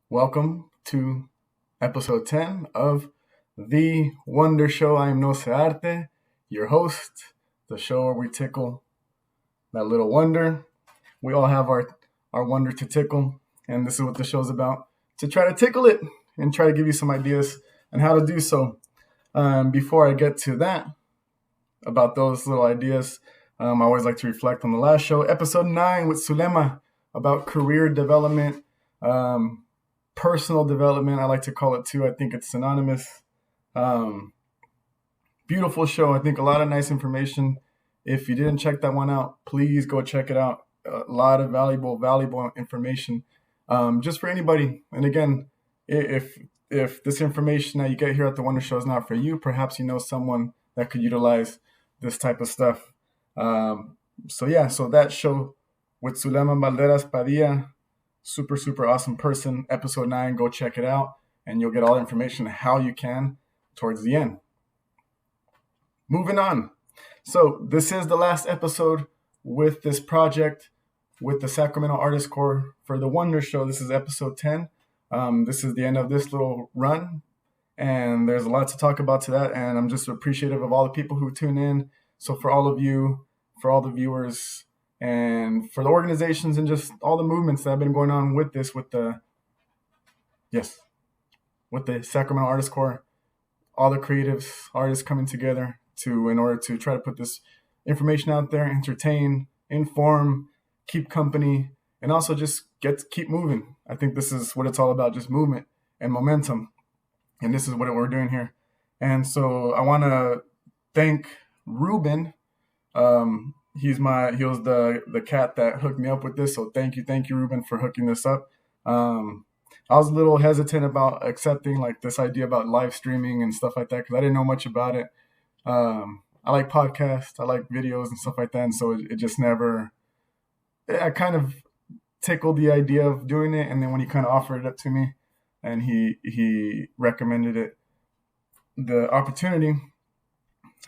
Welcome to episode 10 of The Wonder Show. I am Nosearte, your host, the show where we tickle that little wonder. We all have our wonder to tickle, and this is what the show's about, to try to tickle it and try to give you some ideas on how to do so. Before I get to that, about those little ideas, I always like to reflect on the last show, episode 9 with Sulema, about career development, personal development, I like to call it too. I think it's synonymous. Beautiful show. I think a lot of nice information. If you didn't check that one out, please go check it out. A lot of valuable information, just for anybody. And again, if this information that you get here at the Wonder Show is not for you, perhaps you know someone that could utilize this type of stuff. So that show with Sulema Valderas Padilla, super awesome person, episode 9, go check it out, and you'll get all the information how you can towards the end. Moving on. So this is the last episode with this project with the Sacramento Artist Corps for the Wonder Show. This is episode 10. This is the end of this little run, and there's a lot to talk about to that, and I'm just appreciative of all the people who tune in. So for all of you, for all the viewers, and for the organizations and just all the movements that have been going on with this, with the Sacramento Artist Corps, all the creatives, artists coming together in order to try to put this information out there, entertain, inform, keep company, and also just keep moving. I think this is what it's all about, just movement and momentum. And this is what we're doing here. And so I want to thank Ruben. He was the cat that hooked me up with this. So thank you, Ruben, for hooking this up. I was a little hesitant about accepting like this idea about live streaming and stuff like that, because I didn't know much about it. I like podcasts, I like videos and stuff like that. And so it just never, I kind of tickled the idea of doing it. And then when he kind of offered it up to me and he recommended it, the opportunity,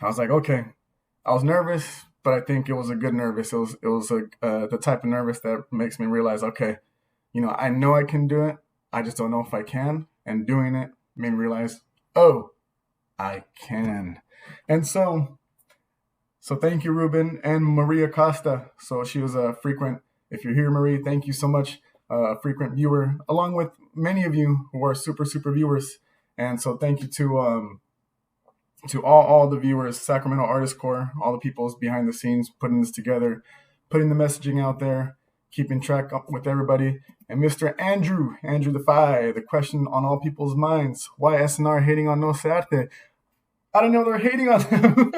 I was like, okay. I was nervous, but I think it was a good nervous. It was the type of nervous that makes me realize, okay, I know I can do it. I just don't know if I can. And doing it made me realize, oh, I can. And so thank you, Ruben, and Maria Costa. So she was a frequent, if you're here, Marie, thank you so much, frequent viewer, along with many of you who are super viewers. And so thank you to all the viewers, Sacramento Artist Corps, all the people behind the scenes, putting this together, putting the messaging out there, keeping track up with everybody. And Mr. Andrew the the question on all people's minds, why SNR hating on Nosearte? I don't know, they're hating on them.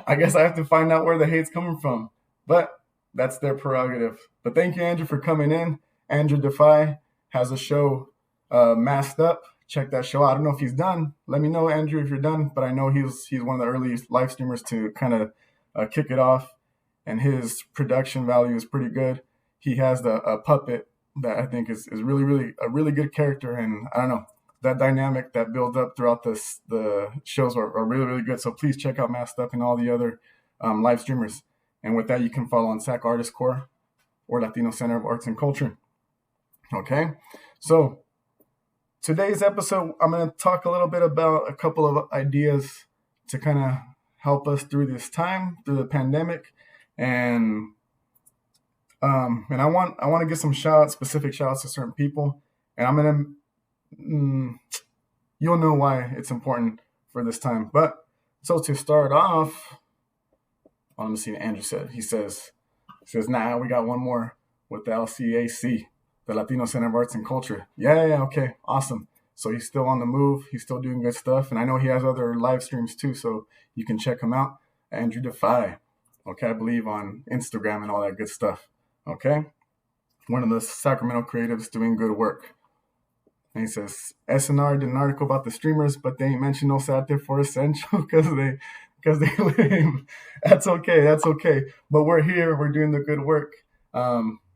I guess I have to find out where the hate's coming from, but that's their prerogative. But thank you, Andrew, for coming in. Andrew Defy has a show, Masked Up. Check that show out. I don't know if he's done. Let me know, Andrew, if you're done. But I know he's one of the early live streamers to kind of kick it off, and his production value is pretty good. He has a puppet that I think is really a really good character, and I don't know, that dynamic that builds up throughout the shows are really good. So please check out Masked Up and all the other live streamers. And with that, you can follow on SAC Artist Corps or Latino Center of Arts and Culture. Okay, so today's episode, I'm going to talk a little bit about a couple of ideas to kind of help us through this time, through the pandemic, and I want to give some specific shout outs to certain people, and I'm gonna you'll know why it's important for this time. But so to start off, let me see what Andrew said. He says, nah, we got one more with the LCAC, the Latino Center of Arts and Culture. Yeah, okay, awesome. So he's still on the move. He's still doing good stuff. And I know he has other live streams too, so you can check him out. Andrew Defy. Okay, I believe on Instagram and all that good stuff. Okay? One of the Sacramento creatives doing good work. And he says, SNR did an article about the streamers, but they ain't mentioned Nosearte for Essential because they lame. That's okay. But we're here. We're doing the good work.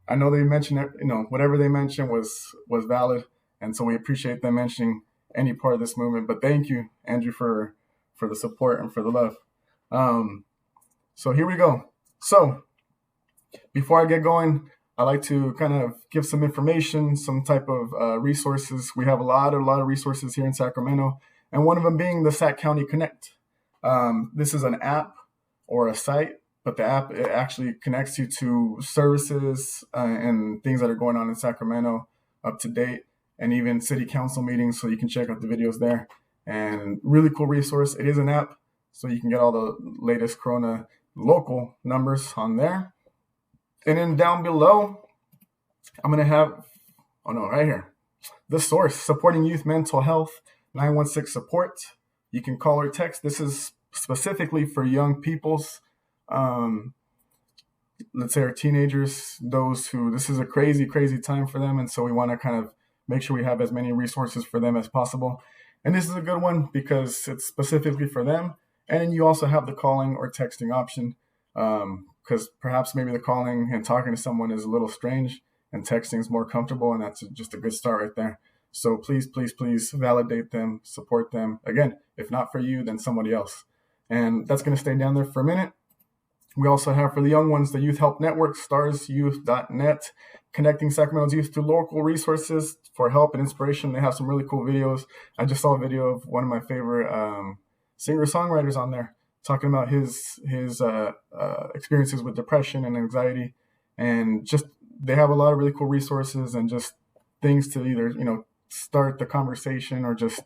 I know they mentioned that, whatever they mentioned was valid, and so we appreciate them mentioning any part of this movement. But thank you, Andrew, for the support and for the love. So here we go. So before I get going, I like to kind of give some information, some type of resources. We have a lot of resources here in Sacramento, and one of them being the Sac County Connect. This is an app or a site, but the app, it actually connects you to services and things that are going on in Sacramento up to date, and even city council meetings, so you can check out the videos there. And really cool resource. It is an app, so you can get all the latest Corona local numbers on there. And then down below, I'm going to have, right here, The Source, Supporting Youth Mental Health, 916 Support. You can call or text. This is specifically for young peoples, let's say our teenagers, this is a crazy, crazy time for them. And so we want to kind of make sure we have as many resources for them as possible. And this is a good one because it's specifically for them. And then you also have the calling or texting option, because perhaps maybe the calling and talking to someone is a little strange and texting is more comfortable, and that's just a good start right there. So please validate them, support them. Again, if not for you, then somebody else. And that's going to stay down there for a minute. We also have for the young ones, the Youth Help Network, starsyouth.net, connecting Sacramento's youth to local resources for help and inspiration. They have some really cool videos. I just saw a video of one of my favorite singer-songwriters on there talking about his experiences with depression and anxiety. And just they have a lot of really cool resources and just things to either, start the conversation or just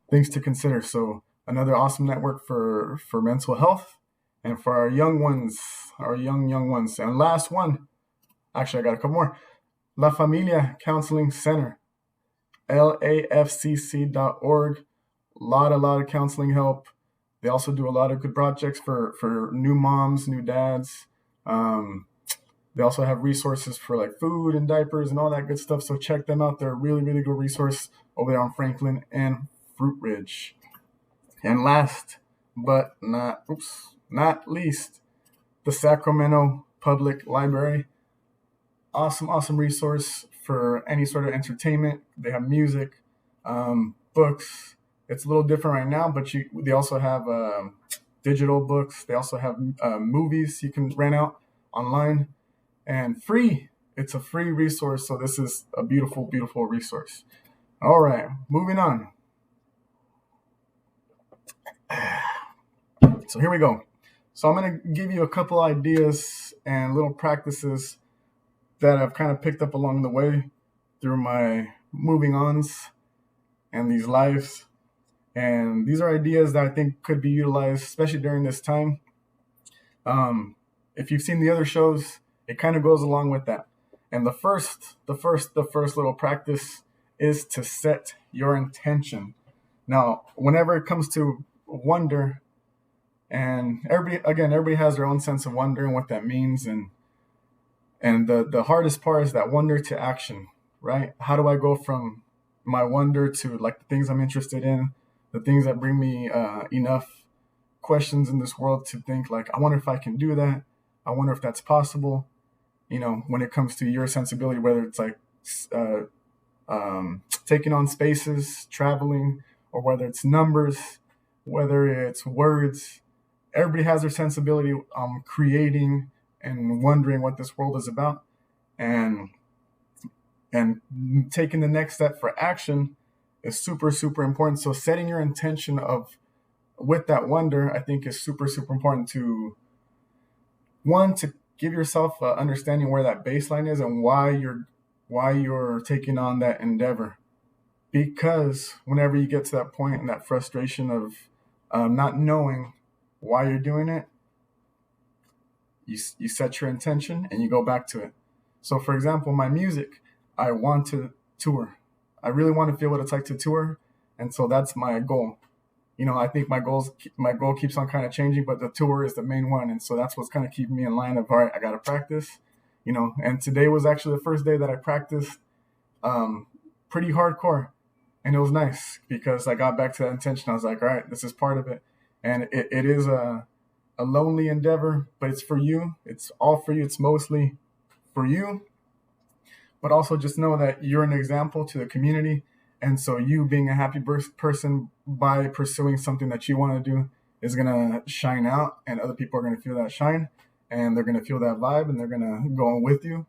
things to consider. So another awesome network for mental health and for our young ones, our young ones. And last one, actually I got a couple more. La Familia Counseling Center, lafcc.org. A lot of counseling help. They also do a lot of good projects for new moms, new dads. They also have resources for like food and diapers and all that good stuff. So check them out. They're a really, really good resource over there on Franklin and Fruit Ridge. And last but not least, the Sacramento Public Library. Awesome resource for any sort of entertainment. They have music, books. It's a little different right now, but they also have digital books. They also have movies you can rent out online and free. It's a free resource, so this is a beautiful, beautiful resource. All right, moving on. So here we go. So I'm going to give you a couple ideas and little practices that I've kind of picked up along the way through my moving ons and these lives. And these are ideas that I think could be utilized, especially during this time. If you've seen the other shows, it kind of goes along with that. And the first little practice is to set your intention. Now, whenever it comes to wonder, and everybody has their own sense of wonder and what that means, and the hardest part is that wonder to action, right? How do I go from my wonder to like the things I'm interested in, the things that bring me enough questions in this world to think like, I wonder if I can do that. I wonder if that's possible. When it comes to your sensibility, whether it's like taking on spaces, traveling, or whether it's numbers, whether it's words, everybody has their sensibility creating and wondering what this world is about. And And taking the next step for action is super, super important. So setting your intention of with that wonder, I think, is super, super important to one, to give yourself understanding where that baseline is and why you're taking on that endeavor. Because whenever you get to that point and that frustration of not knowing why you're doing it, you set your intention and you go back to it. So, for example, my music, I want to tour. I really want to feel what it's like to tour, and so that's my goal. I think my goal keeps on kind of changing, but the tour is the main one, and so that's what's kind of keeping me in line of all right, I got to practice. And today was actually the first day that I practiced um, pretty hardcore, and it was nice because I got back to that intention. I was like, all right, this is part of it, and it is a lonely endeavor, but it's for you. It's all for you. It's mostly for you, but also just know that you're an example to the community. And so you being a happy person by pursuing something that you want to do is going to shine out, and other people are going to feel that shine, and they're going to feel that vibe, and they're going to go on with you,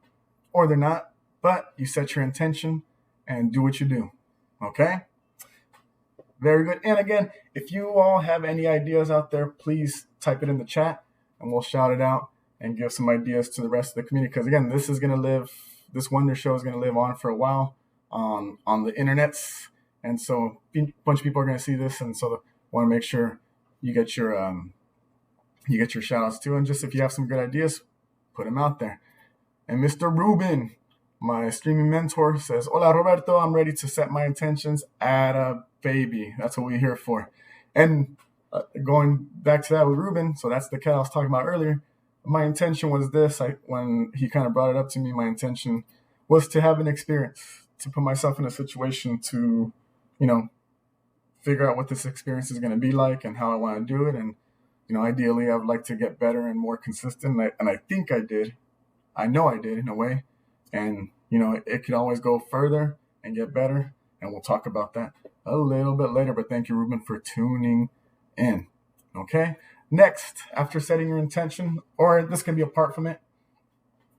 or they're not. But you set your intention and do what you do. Okay? Very good. And again, if you all have any ideas out there, please type it in the chat and we'll shout it out and give some ideas to the rest of the community. Because again, this Wonder Show is going to live on for a while on the internets. And so a bunch of people are going to see this. And so want to make sure you get your shout outs too. And just if you have some good ideas, put them out there. And Mr. Ruben, my streaming mentor, says, Hola, Roberto. I'm ready to set my intentions at a baby. That's what we're here for. And going back to that with Ruben, so that's the cat I was talking about earlier. My intention was this. When he kind of brought it up to me, my intention was to have an experience, to put myself in a situation to, figure out what this experience is going to be like and how I want to do it. And, ideally, I would like to get better and more consistent. And I think I did. I know I did in a way. And, it could always go further and get better. And we'll talk about that a little bit later. But thank you, Ruben, for tuning in. Okay. Next, after setting your intention, or this can be apart from it.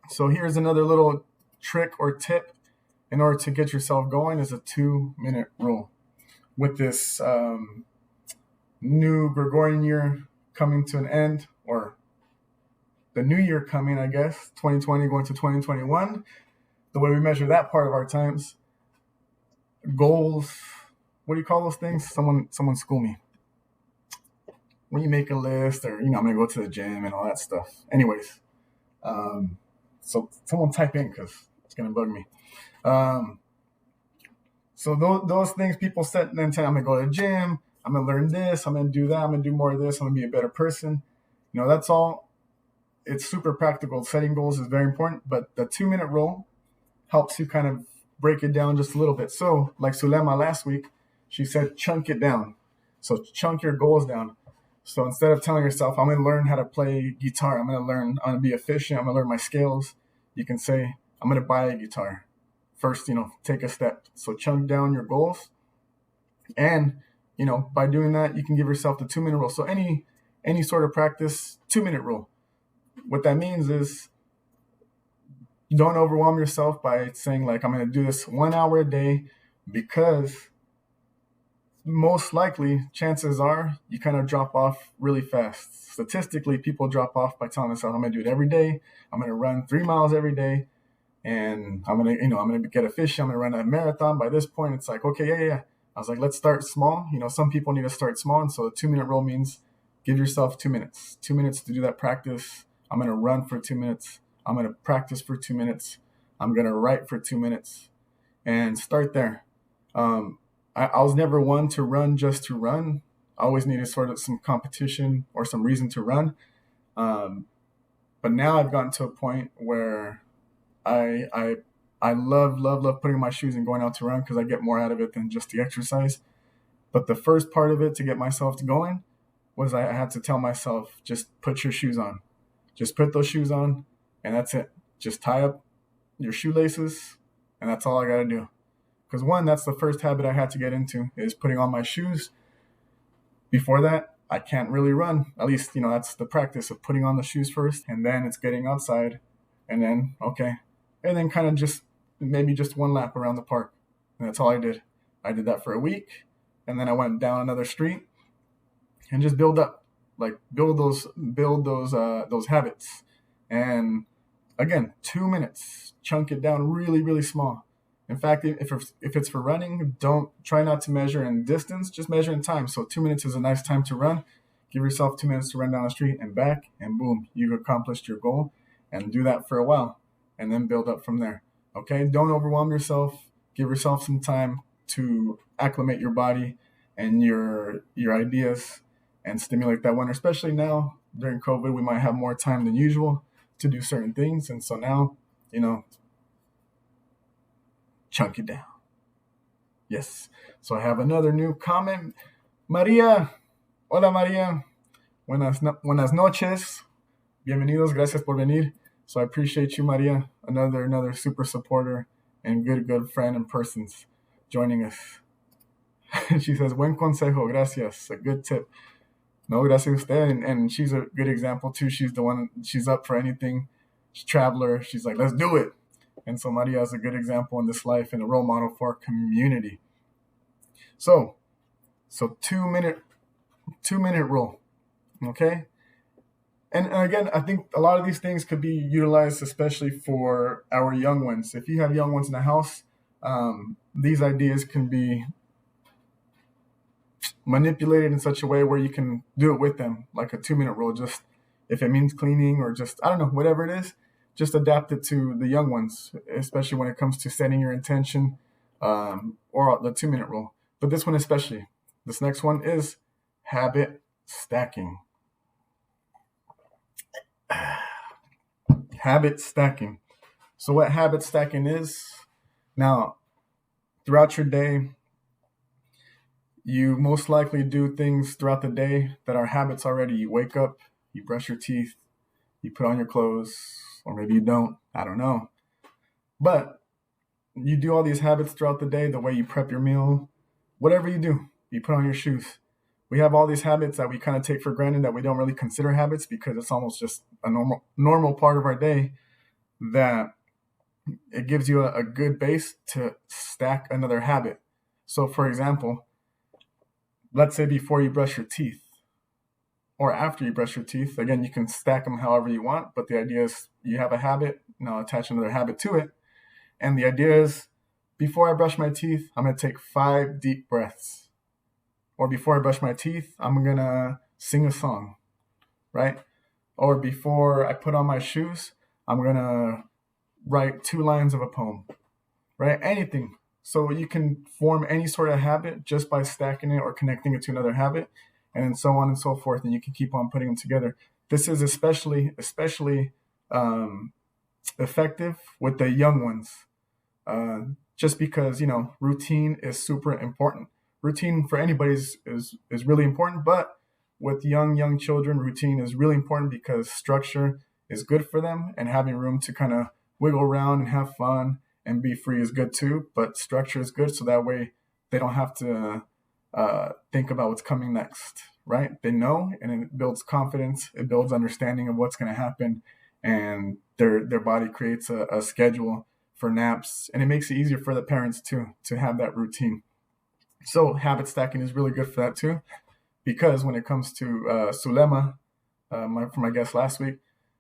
So here's another little trick or tip in order to get yourself going is a 2-minute rule. With this new Gregorian year coming to an end, or the new year coming, I guess, 2020 going to 2021, the way we measure that part of our times, goals, what do you call those things? Someone school me. When you make a list or, I'm going to go to the gym and all that stuff. Anyways, so someone type in because it's going to bug me. So those things people set and then say, I'm going to go to the gym. I'm going to learn this. I'm going to do that. I'm going to do more of this. I'm going to be a better person. That's all. It's super practical. Setting goals is very important, but the 2-minute rule helps you kind of break it down just a little bit. So like Sulema last week, she said, chunk it down. So chunk your goals down. So instead of telling yourself, I'm going to learn how to play guitar, I'm going to be efficient, I'm going to learn my scales, you can say, I'm going to buy a guitar. First, take a step. So chunk down your goals. And, by doing that, you can give yourself the 2-minute rule. So any sort of practice, 2-minute rule. What that means is don't overwhelm yourself by saying like, I'm going to do this 1 hour a day, because most likely, chances are you kind of drop off really fast. Statistically, people drop off by telling themselves, I'm going to do it every day. I'm going to run 3 miles every day. And I'm going to get efficient. I'm going to run a marathon. By this point, it's like, okay, yeah. I was like, let's start small. Some people need to start small. And so the 2-minute rule means give yourself 2 minutes, 2 minutes to do that practice. I'm going to run for 2 minutes. I'm going to practice for 2 minutes. I'm going to write for 2 minutes, and start there. I was never one to run just to run. I always needed sort of some competition or some reason to run. But now I've gotten to a point where I love putting on my shoes and going out to run, because I get more out of it than just the exercise. But the first part of it to get myself to going was I had to tell myself, just put your shoes on. Just put those shoes on, and that's it. Just tie up your shoelaces, and that's all I got to do. Because one, that's the first habit I had to get into, is putting on my shoes. Before that, I can't really run. At least, that's the practice of putting on the shoes first, and then it's getting outside, and then, okay. And then kind of just maybe just one lap around the park. And that's all I did. I did that for a week, and then I went down another street and just build up, like build those habits. And again, 2 minutes, chunk it down really, really small. In fact, if it's for running, don't try not to measure in distance, just measure in time. So 2 minutes is a nice time to run. Give yourself 2 minutes to run down the street and back, and boom, you've accomplished your goal. And do that for a while, and then build up from there. Okay, don't overwhelm yourself. Give yourself some time to acclimate your body and your ideas and stimulate that one. Especially now during COVID, we might have more time than usual to do certain things, and so now, chunk it down. Yes. So I have another new comment. María, hola María. Buenas noches. Bienvenidos. Gracias por venir. So I appreciate you, Maria, another super supporter and good friend and persons joining us. She says, buen consejo, gracias, a good tip. No, gracias usted. And she's a good example too. She's up for anything. She's a traveler. She's like, let's do it. And so Maria is a good example in this life and a role model for our community. So 2 minute rule. Okay. And again, I think a lot of these things could be utilized, especially for our young ones. If you have young ones in the house, these ideas can be manipulated in such a way where you can do it with them, like a 2 minute rule. Just if it means cleaning or just, I don't know, whatever it is, just adapt it to the young ones, especially when it comes to setting your intention, or the 2 minute rule. But this one especially, this next one is habit stacking. Habit stacking. So what habit stacking is, now throughout your day, you most likely do things throughout the day that are habits already. You wake up, you brush your teeth, you put on your clothes, or maybe you don't, I don't know. But you do all these habits throughout the day, the way you prep your meal, whatever you do, you put on your shoes. We have all these habits that we kind of take for granted that we don't really consider habits because it's almost just a normal part of our day, that it gives you a good base to stack another habit. So for example, let's say before you brush your teeth or after you brush your teeth, again, you can stack them however you want, but the idea is you have a habit, now attach another habit to it. And the idea is, before I brush my teeth, I'm going to take 5 deep breaths. Or before I brush my teeth, I'm going to sing a song, right? Or before I put on my shoes, I'm going to write 2 lines of a poem, right? Anything. So you can form any sort of habit just by stacking it or connecting it to another habit, and so on and so forth, and you can keep on putting them together. This is especially effective with the young ones, just because, routine is super important. Routine for anybody is really important, but with young children, routine is really important because structure is good for them, and having room to kind of wiggle around and have fun and be free is good too. But structure is good, so that way they don't have to think about what's coming next, right? They know, and it builds confidence, it builds understanding of what's going to happen, and their body creates a schedule for naps, and it makes it easier for the parents too to have that routine. So habit stacking is really good for that too, because when it comes to Sulema, for my guest last week,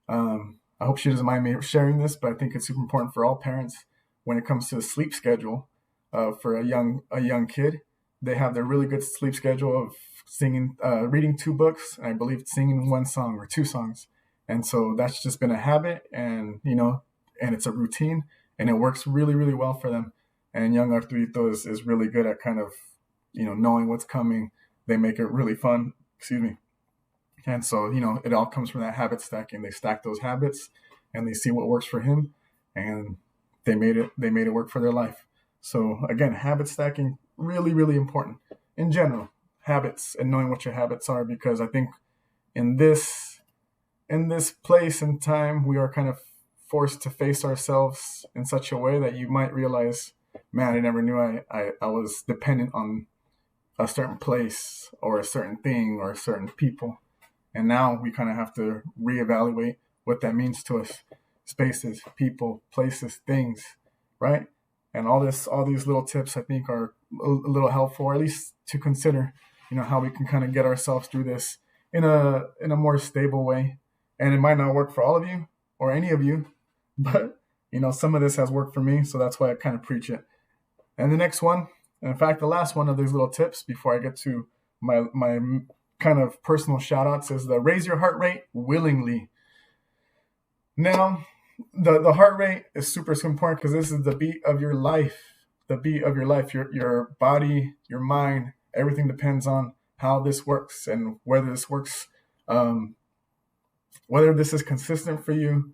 I hope she doesn't mind me sharing this, but I think it's super important for all parents when it comes to the sleep schedule for a young kid. They have their really good sleep schedule of singing, reading 2 books, and I believe singing 1 song or 2 songs. And so that's just been a habit, and and it's a routine, and it works really, really well for them. And young Arturito is really good at kind of, knowing what's coming. They make it really fun. Excuse me. And so, it all comes from that habit stacking. They stack those habits and they see what works for him, and they made it work for their life. So again, habit stacking, really, really important in general, habits and knowing what your habits are, because I think in this place and time, we are kind of forced to face ourselves in such a way that you might realize, man, I never knew I was dependent on a certain place or a certain thing or certain people. And now we kind of have to reevaluate what that means to us. Spaces, people, places, things, right? And all these little tips I think are a little helpful, or at least to consider, how we can kind of get ourselves through this in a more stable way. And it might not work for all of you or any of you, but some of this has worked for me, so that's why I kind of preach it. And the next one, in fact, the last one of these little tips before I get to my kind of personal shout outs, is the raise your heart rate willingly. Now, the heart rate is super important because this is the beat of your life. The beat of your life, your body, your mind, everything depends on how this works and whether this works, whether this is consistent for you,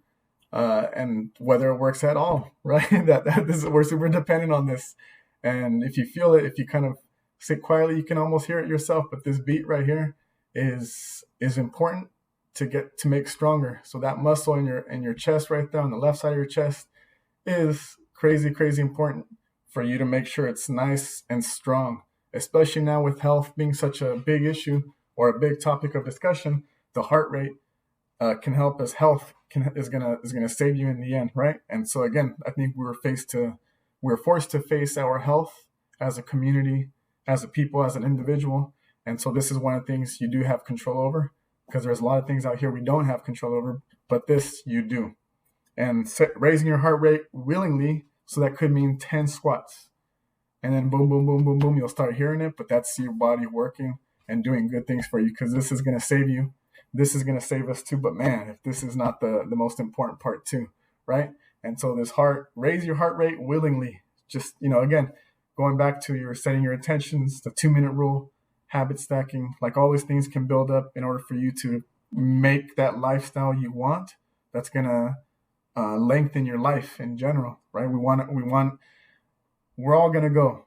and whether it works at all, right? We're super dependent on this. And if you feel it, if you kind of sit quietly, you can almost hear it yourself. But this beat right here is important to make stronger. So that muscle in your chest right there on the left side of your chest is crazy important for you to make sure it's nice and strong, especially now with health being such a big issue or a big topic of discussion. The heart rate can help us. Health is gonna save you in the end, right? And so again, I think we're forced to face our health as a community, as a people, as an individual. And so this is one of the things you do have control over, because there's a lot of things out here we don't have control over, but this you do. And raising your heart rate willingly, so that could mean 10 squats. And then boom, boom, boom, boom, boom, you'll start hearing it, but that's your body working and doing good things for you, because this is going to save you. This is going to save us too. But man, if this is not the most important part too, right? And so raise your heart rate willingly. Just, again, going back to your setting your intentions, the 2-minute rule, habit stacking, like all these things can build up in order for you to make that lifestyle you want. That's going to lengthen your life in general, right? We're all going to go.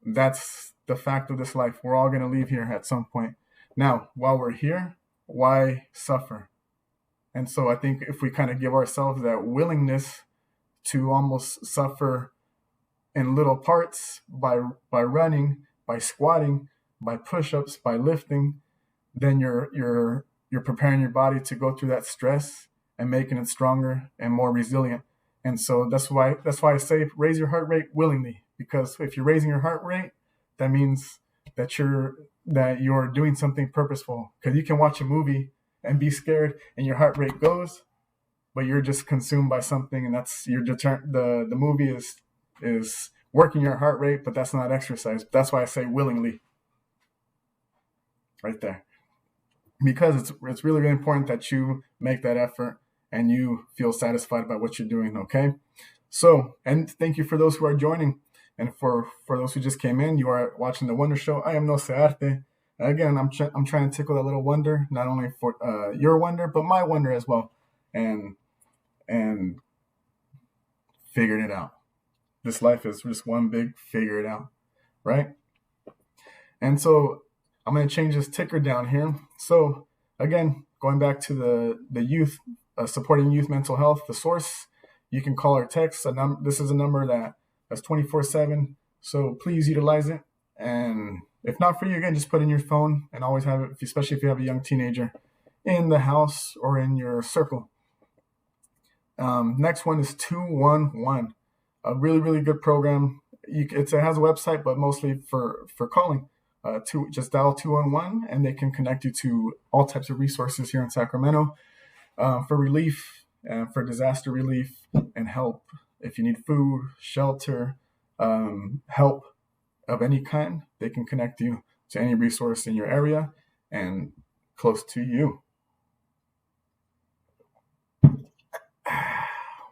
That's the fact of this life. We're all going to leave here at some point. Now, while we're here, why suffer? And so I think if we kind of give ourselves that willingness to almost suffer in little parts by running, by squatting, by push-ups, by lifting, then you're preparing your body to go through that stress and making it stronger and more resilient. And so that's why I say raise your heart rate willingly, because if you're raising your heart rate, that means that you're doing something purposeful. Because you can watch a movie and be scared and your heart rate goes, but you're just consumed by something, and that's the movie is working your heart rate, but that's not exercise. That's why I say willingly right there, because it's really, really important that you make that effort and you feel satisfied by what you're doing. Okay, so, and thank you for those who are joining, and for those who just came in, you are watching the Wonder Show. I am Nosearte. Again, I'm trying to tickle that little wonder, not only for your wonder, but my wonder as well, and figuring it out. This life is just one big figure it out, right? And so I'm going to change this ticker down here. So again, going back to the youth, supporting youth mental health, the source, you can call or text. This is a number that's 24/7. So please utilize it. And if not for you, again, just put in your phone and always have it, especially if you have a young teenager in the house or in your circle. Next one is 211. A really, really good program. It has a website, but mostly for calling. Just dial 211, and they can connect you to all types of resources here in Sacramento for relief, for disaster relief and help. If you need food, shelter, help of any kind, they can connect you to any resource in your area and close to you.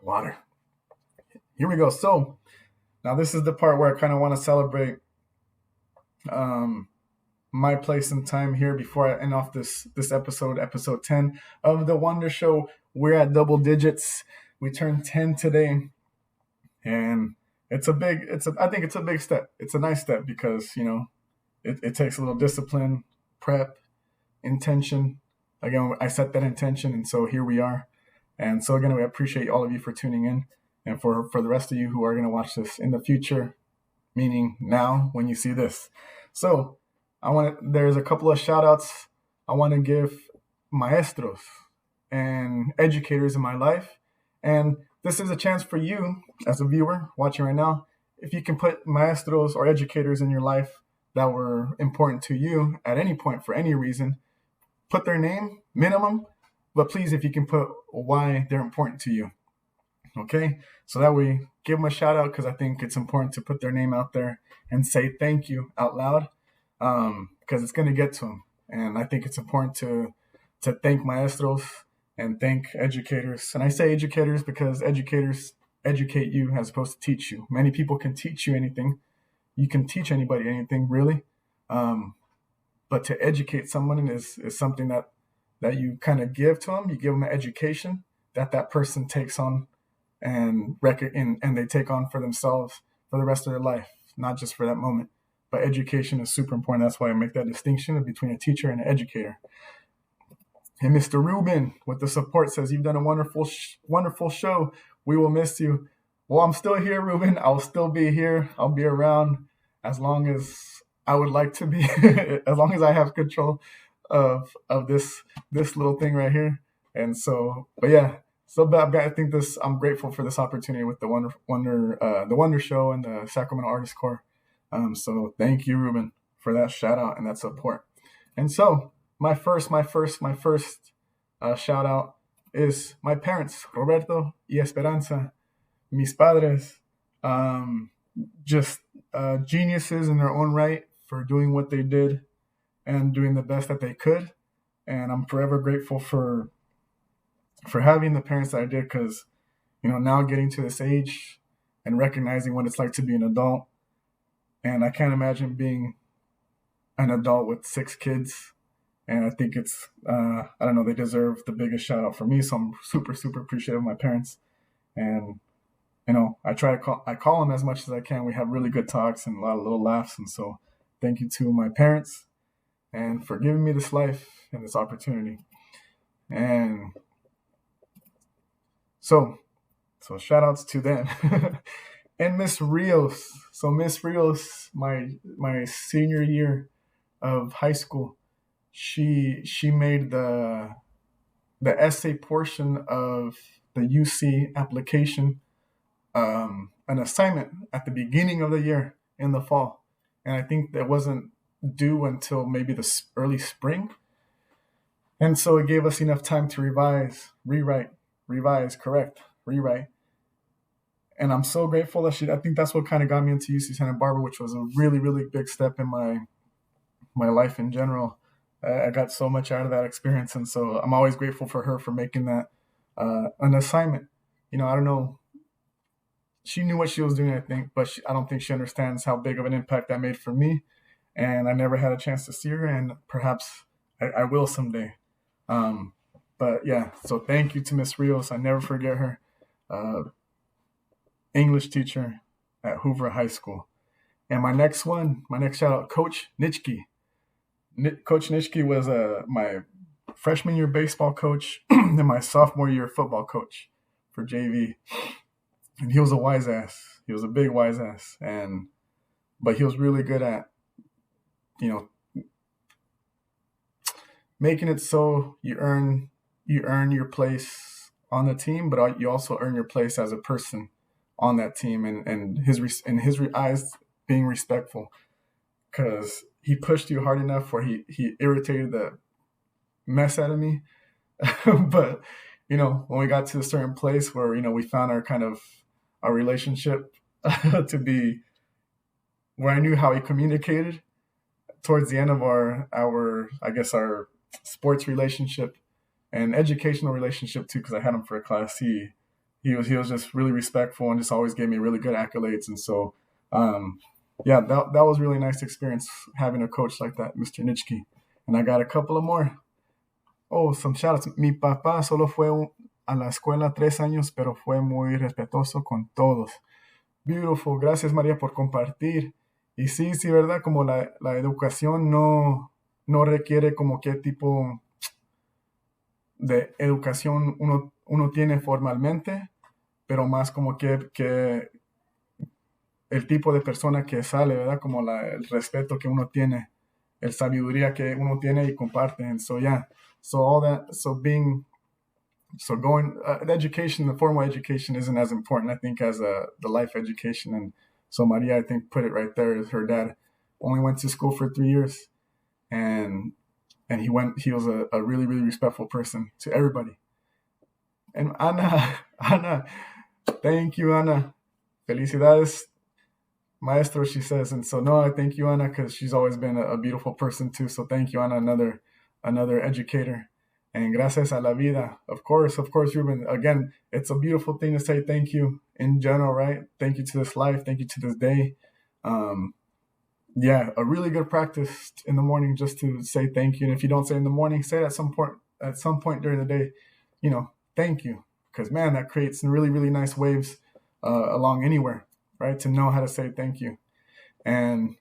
Water. Here we go. So now this is the part where I kind of want to celebrate my place and time here before I end off this episode 10 of the Wonder Show. We're at double digits. We turned 10 today, and I think it's a big step. It's a nice step because, it takes a little discipline, prep, intention. Again, I set that intention, and so here we are. And so again, we appreciate all of you for tuning in, and for the rest of you who are going to watch this in the future, meaning now when you see this. So there's a couple of shout outs. I want to give maestros and educators in my life. And this is a chance for you as a viewer watching right now. if you can put maestros or educators in your life that were important to you at any point for any reason, put their name, minimum, but please, if you can put why they're important to you. Okay, so that we give them a shout out, because I think it's important to put their name out there and say thank you out loud, because it's going to get to them. And I think it's important to thank maestros and thank educators. And I say educators because educators educate you as opposed to teach you. Many people can teach you anything. You can teach anybody anything, really. But to educate someone is something that you kind of give to them. You give them an education that person takes on and they take on for themselves for the rest of their life, not just for that moment. But education is super important. That's why I make that distinction between a teacher and an educator. And Mr. Ruben with the support says, you've done a wonderful show. We will miss you. Well, I'm still here, Ruben. I'll still be here. I'll be around as long as I would like to be, as long as I have control of this little thing right here. And so, but yeah, so I think I'm grateful for this opportunity with the Wonder Show and the Sacramento Artist Corps. So thank you, Ruben, for that shout out and that support. And so my first shout out is my parents, Roberto y Esperanza, mis padres, just geniuses in their own right for doing what they did and doing the best that they could. And I'm forever grateful for having the parents that I did, because, now getting to this age and recognizing what it's like to be an adult. And I can't imagine being an adult with 6 kids. And I think it's, I don't know, they deserve the biggest shout out for me. So I'm super, super appreciative of my parents. And, I call them as much as I can. We have really good talks and a lot of little laughs. And so thank you to my parents and for giving me this life and this opportunity. And so shout outs to them. And Miss Rios. So Miss Rios, my senior year of high school, she made the essay portion of the UC application an assignment at the beginning of the year in the fall. And I think that wasn't due until maybe the early spring. And so it gave us enough time to revise. And I'm so grateful that I think that's what kind of got me into UC Santa Barbara, which was a really, really big step in my life in general. I got so much out of that experience. And so I'm always grateful for her for making that an assignment. I don't know. She knew what she was doing, I think, but I don't think she understands how big of an impact that made for me. And I never had a chance to see her, and perhaps I will someday. But yeah, so thank you to Miss Rios. I never forget her. English teacher at Hoover High School. And my next shout out, Coach Nitschke. Coach Nitschke was my freshman year baseball coach and my sophomore year football coach for JV. And he was a wise ass. He was a big wise ass. But he was really good at, making it so you earn your place on the team, but you also earn your place as a person on that team, and his eyes being respectful, because he pushed you hard enough where he irritated the mess out of me. But when we got to a certain place where we found our relationship to be where I knew how he communicated towards the end of our sports relationship and educational relationship too, because I had him for a class. He was just really respectful and just always gave me really good accolades. And so, that was really nice experience having a coach like that, Mr. Nitschke. And I got a couple of more. Oh, some shout outs. Mi papá solo fue a la escuela 3 años, pero fue muy respetuoso con todos. Beautiful. Gracias, María, por compartir. Y sí, ¿verdad? Como la educación no requiere como qué tipo de educación uno tiene formalmente, pero más como que el tipo de persona que sale, ¿verdad? Como el respeto que uno tiene, el sabiduría que uno tiene y comparte. And so, yeah. So all that, the education, the formal education isn't as important, I think, as the life education. And So Maria, I think, put it right there. Her dad only went to school for 3 years, and he was a really, really respectful person to everybody. And Ana, Ana, thank you, Ana. Felicidades, maestro, she says. And so, no, I thank you, Ana, because she's always been a beautiful person too. So thank you, Ana, another educator. And gracias a la vida. Of course, Ruben. Again, it's a beautiful thing to say thank you in general, right? Thank you to this life. Thank you to this day. Yeah, a really good practice in the morning just to say thank you. And if you don't say it in the morning, say it at some point during the day, thank you. Because, man, that creates really, really nice waves along anywhere, right? To know how to say thank you. And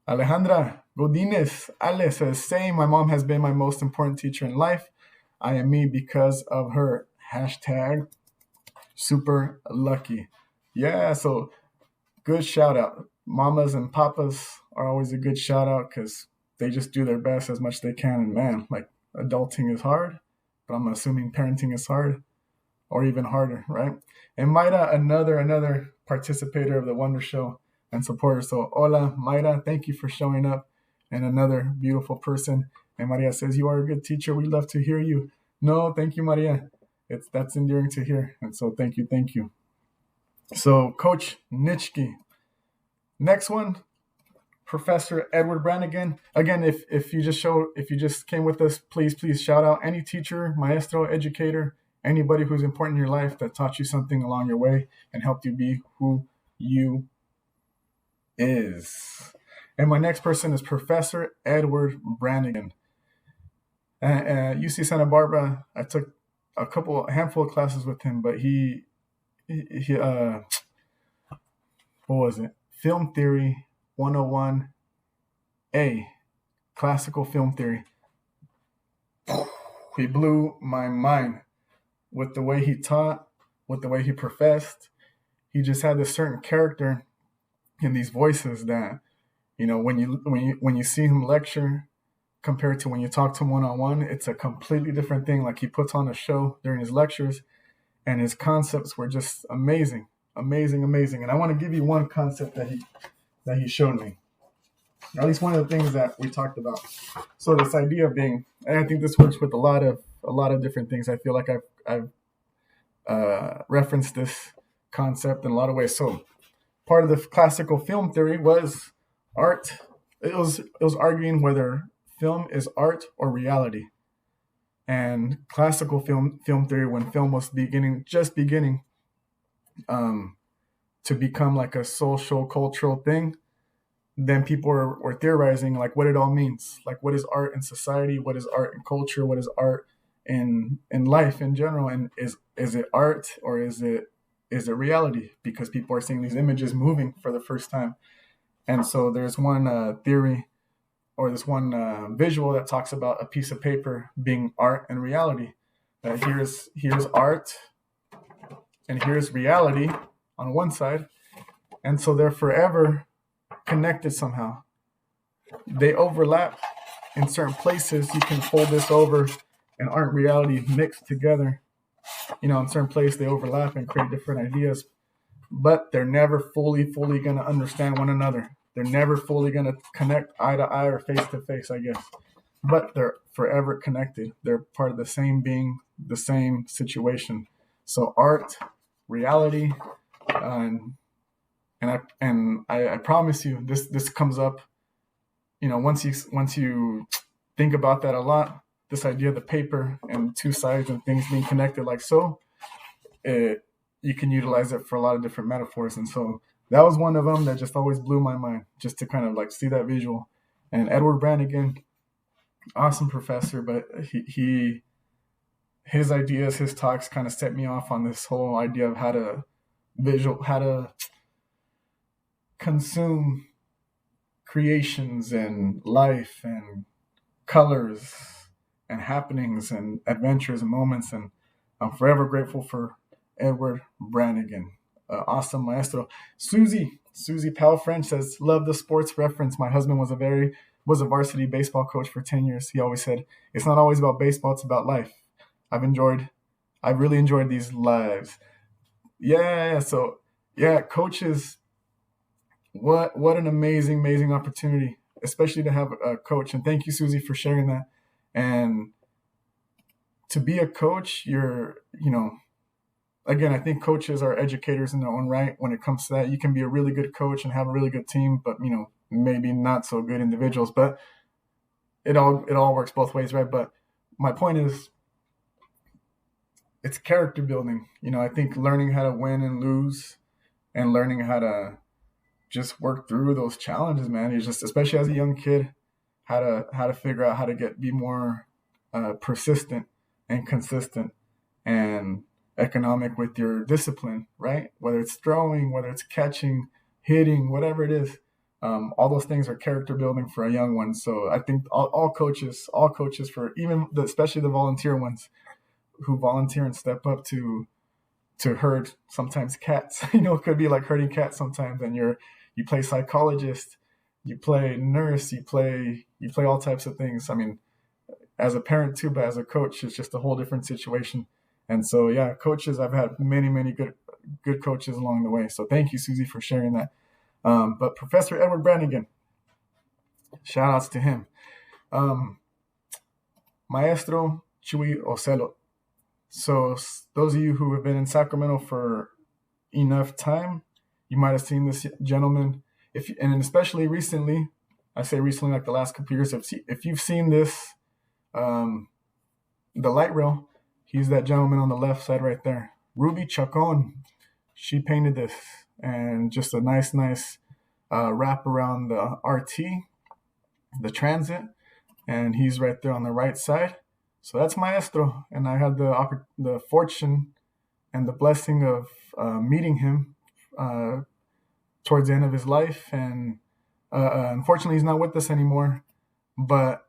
Alejandra Godinez Ale says, same, my mom has been my most important teacher in life. I am me because of her. Hashtag super lucky. Yeah, so good shout out. Mamas and papas are always a good shout out because they just do their best as much as they can. And man, like adulting is hard, but I'm assuming parenting is hard or even harder, right? And Mayra, another participator of the Wonder Show and supporter. So hola, Mayra, thank you for showing up. And another beautiful person. And Maria says, you are a good teacher. We love to hear you. No, thank you, Maria. That's endearing to hear. And so thank you. So Coach Nitschke. Next one, Professor Edward Brannigan. Again, if you just came with us, please shout out any teacher, maestro, educator, anybody who's important in your life that taught you something along your way and helped you be who you is. And my next person is Professor Edward Brannigan. At UC Santa Barbara, I took a handful of classes with him, but he what was it? Film Theory 101A, classical film theory. He blew my mind with the way he taught, with the way he professed. He just had this certain character in these voices that, when you see him lecture compared to when you talk to him one-on-one, it's a completely different thing. Like he puts on a show during his lectures, and his concepts were just amazing. And I want to give you one concept that he showed me, or at least one of the things that we talked about. So this idea of being, and I think this works with a lot of different things. I feel like I've referenced this concept in a lot of ways. So part of the classical film theory was art. It was arguing whether film is art or reality. And classical film theory, when film was just beginning to become like a social, cultural thing, then people were theorizing like what it all means. Like what is art in society? What is art in culture? What is art in life in general? And is it art or is it reality? Because people are seeing these images moving for the first time. And so there's one theory or this one visual that talks about a piece of paper being art and reality. That here's art and here's reality on one side. And so they're forever connected somehow. They overlap in certain places. You can fold this over and art and reality mixed together. In certain places they overlap and create different ideas, but they're never fully going to understand one another. They're never fully going to connect eye to eye or face to face, I guess. But they're forever connected. They're part of the same being, the same situation. So art, reality, and I promise you, this comes up. Once you think about that a lot, this idea of the paper and two sides and things being connected like so, you can utilize it for a lot of different metaphors. And so that was one of them that just always blew my mind, just to kind of like see that visual. And Edward Brannigan, awesome professor, but his ideas, his talks kind of set me off on this whole idea of how to consume creations and life and colors and happenings and adventures and moments. And I'm forever grateful for Edward Brannigan. Awesome maestro. Susie Powell French says, love the sports reference. My husband was a varsity baseball coach for 10 years. He always said, it's not always about baseball, it's about life. I've really enjoyed these lives. Yeah. So yeah, coaches, what an amazing opportunity, especially to have a coach. And thank you, Susie, for sharing that. And to be a coach, again, I think coaches are educators in their own right. When it comes to that, you can be a really good coach and have a really good team, but maybe not so good individuals. But it all works both ways, right? But my point is, it's character building. I think learning how to win and lose, and learning how to just work through those challenges, man. You just, especially as a young kid, how to figure out how to be more persistent and consistent and economic with your discipline, right? Whether it's throwing, whether it's catching, hitting, whatever it is, all those things are character building for a young one. So I think all coaches, for even especially the volunteer ones who volunteer and step up to herd sometimes cats. It could be like herding cats sometimes, and you play psychologist, you play nurse, you play all types of things. I mean, as a parent too, but as a coach, it's just a whole different situation. And so, yeah, coaches, I've had many good coaches along the way. So thank you, Susie, for sharing that. But Professor Edward Brannigan, shout outs to him. Maestro Chuy Ocelot. So those of you who have been in Sacramento for enough time, you might have seen this gentleman. And especially recently, I say recently, like the last couple years, if you've seen this, the light rail, he's that gentleman on the left side right there. Ruby Chacon, she painted this, and just a nice wrap around the RT, the transit, and he's right there on the right side. So that's Maestro, and I had the fortune and the blessing of meeting him towards the end of his life, and unfortunately he's not with us anymore, but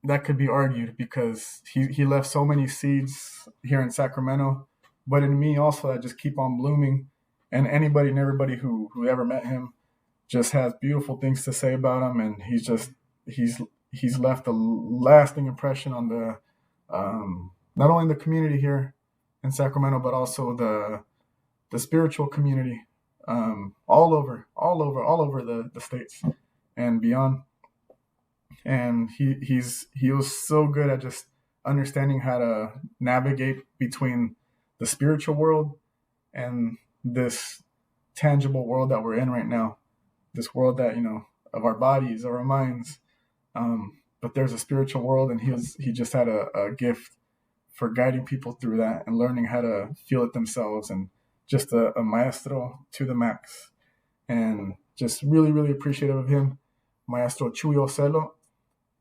that could be argued because he left so many seeds here in Sacramento, but in me also that just keep on blooming, and anybody and everybody who ever met him just has beautiful things to say about him, and he's left a lasting impression on the not only the community here in Sacramento, but also the spiritual community all over the states and beyond. And he was so good at just understanding how to navigate between the spiritual world and this tangible world that we're in right now, this world that of our bodies, of our minds. But there's a spiritual world, and he just had a gift for guiding people through that and learning how to feel it themselves, and just a maestro to the max. And just really appreciative of him. Maestro Chuy Ocelot.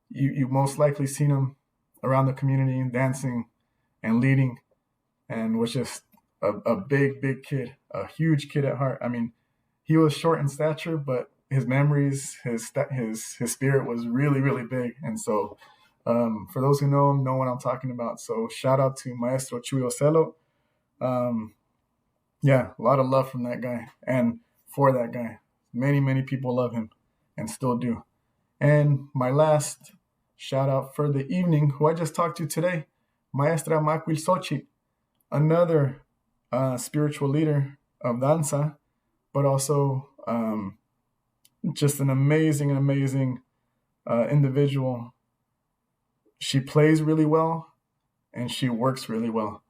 You most likely seen him around the community dancing and leading, and was just a big kid, a huge kid at heart. I mean, he was short in stature, but his memories, his spirit was really big. And so for those who know him, know what I'm talking about. So shout out to Maestro Chuy Ocelot. Yeah, a lot of love from that guy and for that guy. Many people love him and still do. And my last shout out for the evening, who I just talked to today, Maestra Macuil Xochitl, another spiritual leader of danza, but also just an amazing individual. She plays really well, and she works really well.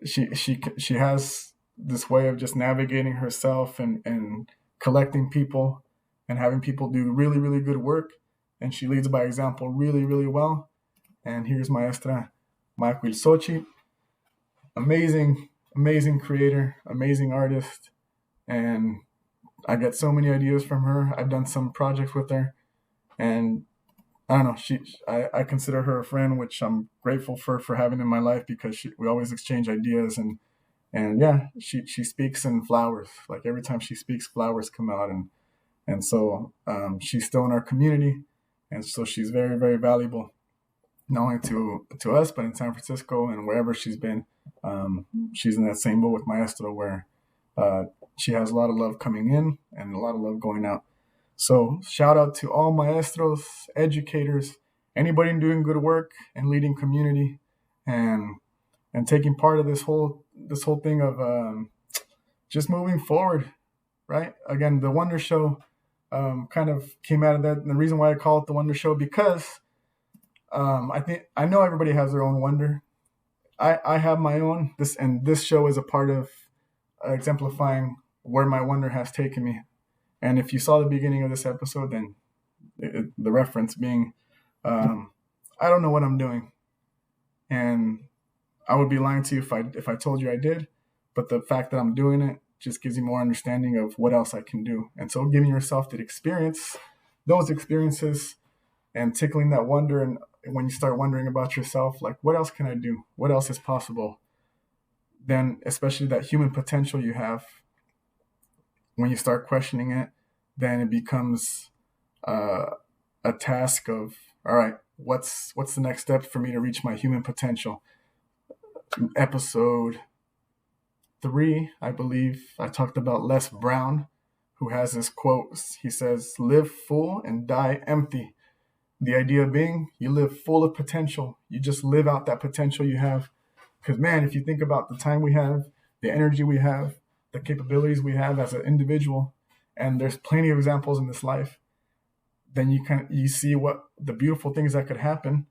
She has this way of just navigating herself and collecting people and having people do really good work. And she leads by example really well. And here's Maestra Macuil Xochitl, amazing creator, amazing artist. And I get so many ideas from her. I've done some projects with her, and I don't know. I consider her a friend, which I'm grateful for having in my life, because we always exchange ideas, and yeah, she speaks in flowers. Like every time she speaks, flowers come out, and so she's still in our community, and so she's very valuable, not only to us, but in San Francisco and wherever she's been. She's in that same boat with Maestro, where she has a lot of love coming in and a lot of love going out. So shout out to all maestros, educators, anybody doing good work and leading community, and taking part of this whole thing of just moving forward right? Again, the Wonder Show kind of came out of that. And the reason why I call it the Wonder Show, because I know everybody has their own wonder. I have my own. This show is a part of exemplifying where my wonder has taken me. And if you saw the beginning of this episode, then the reference being, I don't know what I'm doing, and I would be lying to you if I told you I did. But the fact that I'm doing it just gives you more understanding of what else I can do. And so, giving yourself that experience, those experiences, and tickling that wonder, and when you start wondering about yourself, like, what else can I do? What else is possible? Then, especially that human potential you have, when you start questioning it, then it becomes a task of, all right, what's the next step for me to reach my human potential? Episode 3, I believe, I talked about Les Brown, who has this quote. He says, "Live full and die empty." The idea being, you live full of potential. You just live out that potential you have. Because, man, if you think about the time we have, the energy we have, the capabilities we have as an individual, and there's plenty of examples in this life, then you see what the beautiful things that could happen.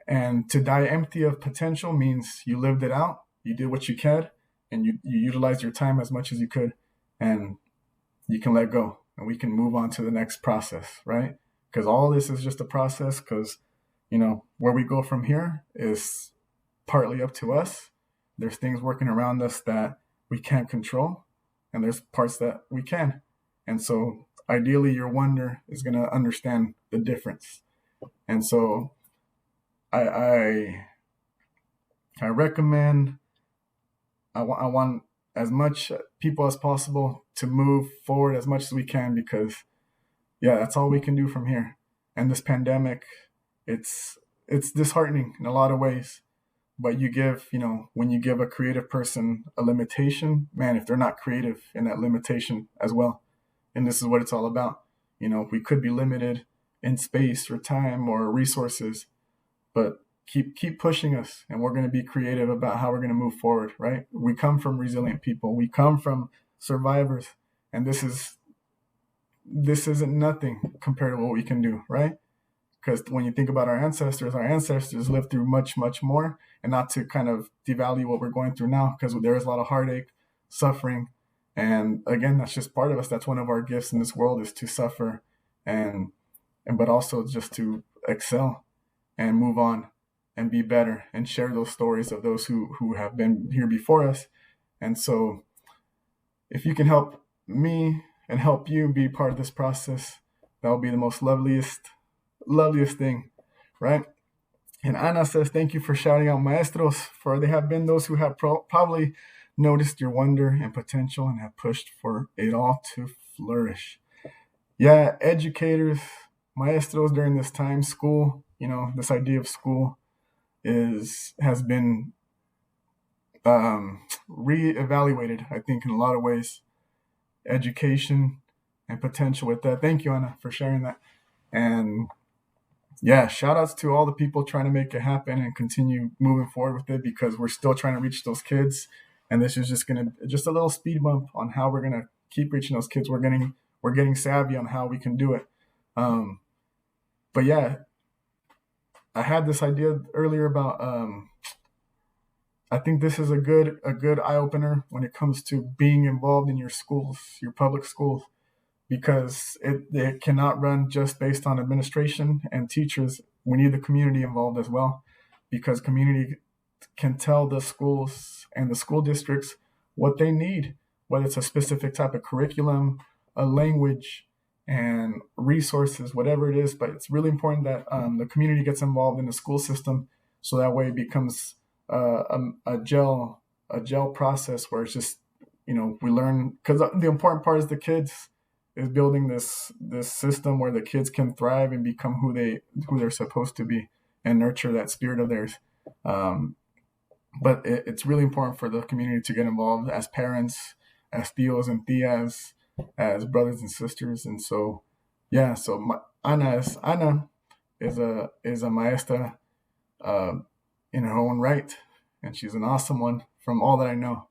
And to die empty of potential means you lived it out, you did what you can, and you utilized your time as much as you could, and you can let go, and we can move on to the next process, right? Because all this is just a process, because, where we go from here is partly up to us. There's things working around us that we can't control, and there's parts that we can. And so ideally your wonder is going to understand the difference. And so I recommend, I want as much people as possible to move forward as much as we can, because that's all we can do from here. And this pandemic, it's disheartening in a lot of ways. But when you give a creative person a limitation, man, if they're not creative in that limitation as well, and this is what it's all about. We could be limited in space or time or resources, but keep pushing us, and we're going to be creative about how we're going to move forward, right? We come from resilient people. We come from survivors, and this isn't nothing compared to what we can do, right? Because when you think about our ancestors lived through much, much more. And not to kind of devalue what we're going through now, because there is a lot of heartache, suffering. And again, that's just part of us. That's one of our gifts in this world, is to suffer, but also just to excel and move on and be better and share those stories of those who have been here before us. And so if you can help me and help you be part of this process, that will be the most loveliest thing, right? And Ana says, "Thank you for shouting out maestros, for they have been those who have probably noticed your wonder and potential and have pushed for it all to flourish." Yeah, educators, maestros during this time, school, this idea of school has been reevaluated, I think, in a lot of ways. Education and potential with that. Thank you, Ana, for sharing that. And shout outs to all the people trying to make it happen and continue moving forward with it, because we're still trying to reach those kids. And this is just a little speed bump on how we're going to keep reaching those kids. We're getting savvy on how we can do it. But I had this idea earlier about, I think this is a good eye opener when it comes to being involved in your schools, your public schools. Because it cannot run just based on administration and teachers. We need the community involved as well, because community can tell the schools and the school districts what they need, whether it's a specific type of curriculum, a language, and resources, whatever it is. But it's really important that the community gets involved in the school system, so that way it becomes a gel process where it's just, we learn, because the important part is the kids, is building this system where the kids can thrive and become who they're supposed to be, and nurture that spirit of theirs. But it's really important for the community to get involved as parents, as tios and tias, as brothers and sisters. And so, Ana is a maestra in her own right, and she's an awesome one from all that I know.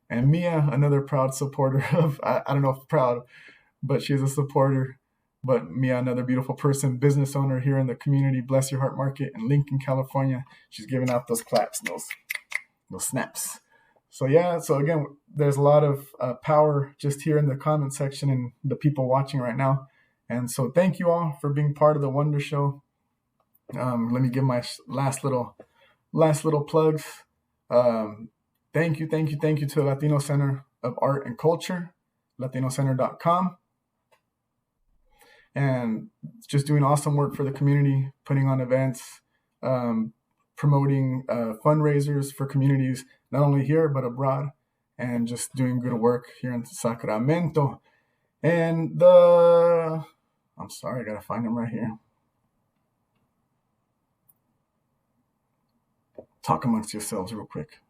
And Mia, another proud supporter of, I don't know if proud, but she's a supporter. But Mia, another beautiful person, business owner here in the community, Bless Your Heart Market in Lincoln, California. She's giving out those claps, those snaps. So yeah, so again, there's a lot of power just here in the comment section and the people watching right now. And so thank you all for being part of the Wonder Show. Let me give my last little plugs. Thank you to the Latino Center of Art and Culture, latinocenter.com. And just doing awesome work for the community, putting on events, promoting fundraisers for communities, not only here, but abroad, and just doing good work here in Sacramento. And I'm sorry, I gotta find them right here. Talk amongst yourselves real quick.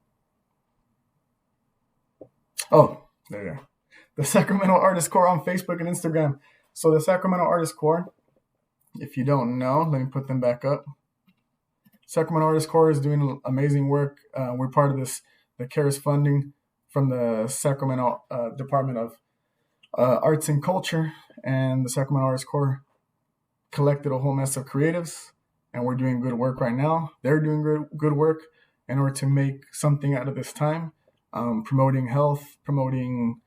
Oh, there you are. The Sacramento Artist Corps on Facebook and Instagram. So the Sacramento Artist Corps, if you don't know, let me put them back up. Sacramento Artist Corps is doing amazing work. We're part of the CARES funding from the Sacramento Department of Arts and Culture, and the Sacramento Artist Corps collected a whole mess of creatives, and we're doing good work right now. They're doing good work in order to make something out of this time, promoting health, promoting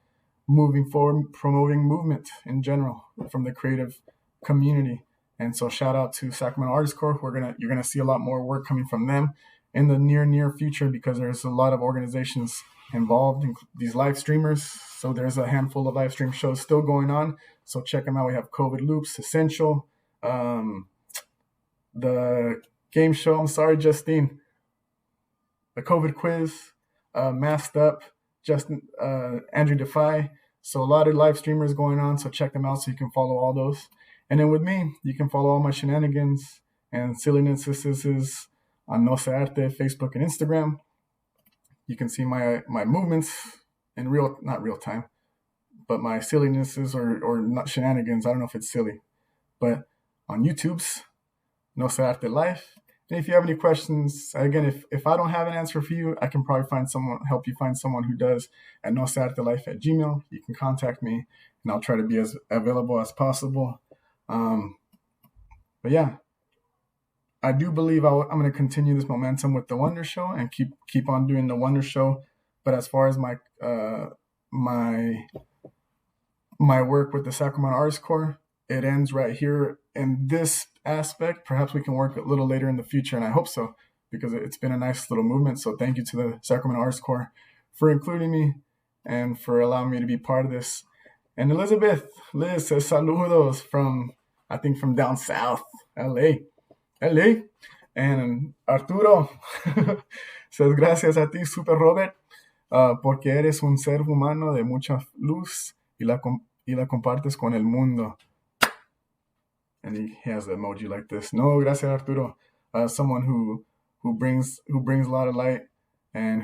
moving forward, promoting movement in general from the creative community. And so shout out to Sacramento Artist Corps. You're gonna see a lot more work coming from them in the near future, because there's a lot of organizations involved in these live streamers. So there's a handful of live stream shows still going on. So check them out. We have COVID Loops, Essential, the game show. I'm sorry, Justine. The COVID quiz, Masked Up, Justin, Andrew Defy. So a lot of live streamers going on. So check them out so you can follow all those. And then with me, you can follow all my shenanigans and sillinesses on Nosearte, Facebook, and Instagram. You can see my movements in not real time, but my sillinesses or not shenanigans. I don't know if it's silly, but on YouTube's Nosearte Life. And if you have any questions, again, if I don't have an answer for you, I can probably help you find someone who does at noseartelife@gmail.com. You can contact me, and I'll try to be as available as possible. But yeah, I do believe I'm going to continue this momentum with the Wonder Show and keep on doing the Wonder Show. But as far as my work with the Sacramento Artist Corps, it ends right here in this aspect. Perhaps we can work a little later in the future, and I hope so, because it's been a nice little movement. So thank you to the Sacramento Artist Corps for including me and for allowing me to be part of this. And Liz says saludos from down south, LA. And Arturo says gracias a ti, Super Robert, porque eres un ser humano de mucha luz y la compartes con el mundo. And he has the emoji like this. No, gracias, Arturo. Someone who brings a lot of light and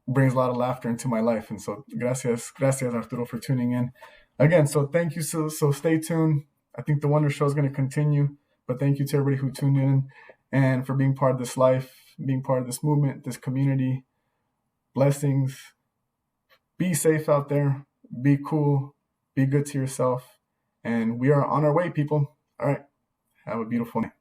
brings a lot of laughter into my life. And so gracias Arturo for tuning in again. So thank you. So stay tuned. I think the Wonder Show is going to continue, but thank you to everybody who tuned in and for being part of this life, being part of this movement, this community. Blessings. Be safe out there. Be cool. Be good to yourself. And we are on our way, people. All right. Have a beautiful night.